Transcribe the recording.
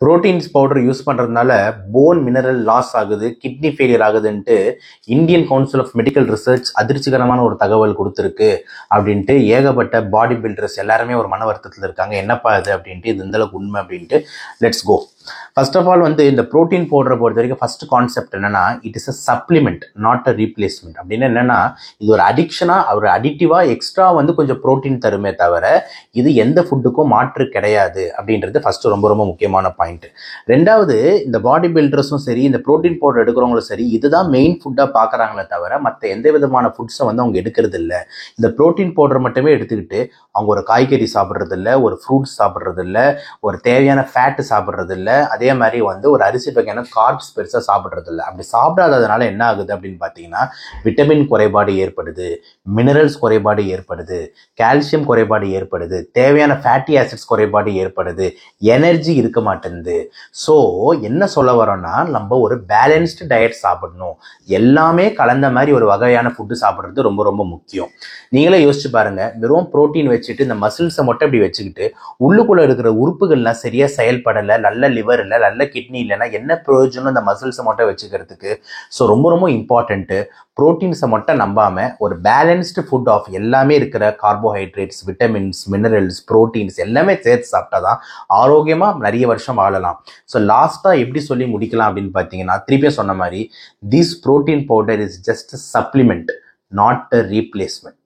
Proteins powder use பண்ணுறதுனால bone mineral loss ஆகுது, kidney failure ஆகுதுன்ட்டு Indian council of medical research அதிர்ச்சிகரமான ஒரு தகவல் கொடுத்துருக்கு அப்படின்ட்டு ஏகப்பட்ட பாடி பில்டர்ஸ் எல்லாருமே ஒரு மன வருத்தத்தில் இருக்காங்க. என்னப்பா இது அப்படின்ட்டு, இது இந்தளவுக்கு உண்மை அப்படின்ட்டு. Let's go. First of all இந்த ப்ரோட்டீன் பவுடரை பொறுத்த வரைக்கும் ஃபர்ஸ்ட் கான்செப்ட் என்னன்னா, it is a supplement, not a replacement. அப்படின்னு என்னன்னா, இது ஒரு அடிக்ஷனாக ஒரு அடிக்டிவாக எக்ஸ்ட்ரா கொஞ்சம் ப்ரோட்டீன் தருமே தவிர இது எந்த ஃபுட்டுக்கும் மாற்று கிடையாது அப்படின்றது ஃபர்ஸ்ட் ரொம்ப ரொம்ப முக்கியமான பாயிண்ட். ரெண்டாவது, இந்த பாடி பில்டர்ஸும் சரி, இந்த ப்ரோட்டீன் பவுடர் எடுக்கிறவங்களும் சரி, இதுதான் மெயின் ஃபுட்டாக பார்க்குறாங்களே தவிர மற்ற எந்த விதமான ஃபுட்ஸை அவங்க எடுக்கிறது இல்லை. இந்த ப்ரோட்டீன் பவுடர் மட்டுமே எடுத்துக்கிட்டு அவங்க ஒரு காய்கறி சாப்பிட்றது இல்லை, ஒரு ஃப்ரூட்ஸ் சாப்பிட்றது இல்லை, ஒரு தேவையான ஃபேட்டு சாப்பிட்றது இல்லை, அதே மாதிரி ஒரு அரிசி வகையான கார்ப்ஸ் பெருசாக சாப்பிட்றது இல்லை. அப்படி சாப்பிடாததுனால என்ன ஆகுது அப்படின்னு பார்த்தீங்கன்னா, விட்டமின் குறைபாடு ஏற்படுது, மினரல்ஸ் குறைபாடு ஏற்படுது, கால்சியம் குறைபாடு ஏற்படுது, தேவையான ஃபேட்டி ஆசிட்ஸ் குறைபாடு ஏற்படுது, எனர்ஜி இருக்க மாட்டேங்குது. ஸோ என்ன சொல்ல வரோன்னா, நம்ம ஒரு பேலன்ஸ்டு டயட் சாப்பிடணும். எல்லாமே கலந்த மாதிரி ஒரு வகையான ஃபுட்டு சாப்பிட்றது ரொம்ப ரொம்ப முக்கியம். நீங்களே யோசிச்சு பாருங்க, வெறும் ப்ரோட்டீன் வச்சுட்டு இந்த மசில்ஸை மட்டும் இப்படி வச்சுக்கிட்டு உள்ளுக்குள்ளே இருக்கிற உறுப்புகள்லாம் சரியாக செயல்படலை, நல்ல லிவர் இல்லை, நல்ல கிட்னி இல்லைன்னா என்ன பிரயோஜனம் இந்த மசில்ஸை மட்டும் வச்சுக்கிறதுக்கு? ஸோ ரொம்ப ரொம்ப இம்பார்ட்டண்ட்டு, ப்ரோட்டீன்ஸை மட்டும் நம்பாமல் ஒரு பேலன்ஸ்டு ஃபுட் ஆஃப் எல்லாமே இருக்கிற கார்போஹைட்ரேட்ஸ், விட்டமின்ஸ், மினரல்ஸ், ப்ரோட்டீன்ஸ் எல்லாமே சேர்த்து சாப்பிட்டா தான் ஆரோக்கியமாக நிறைய வருஷம் வாழலாம். ஸோ லாஸ்ட்டாக எப்படி சொல்லி முடிக்கலாம் அப்படின்னு பார்த்தீங்கன்னா, திருப்பியும் சொன்ன மாதிரி, this protein powder is just supplement, not a replacement.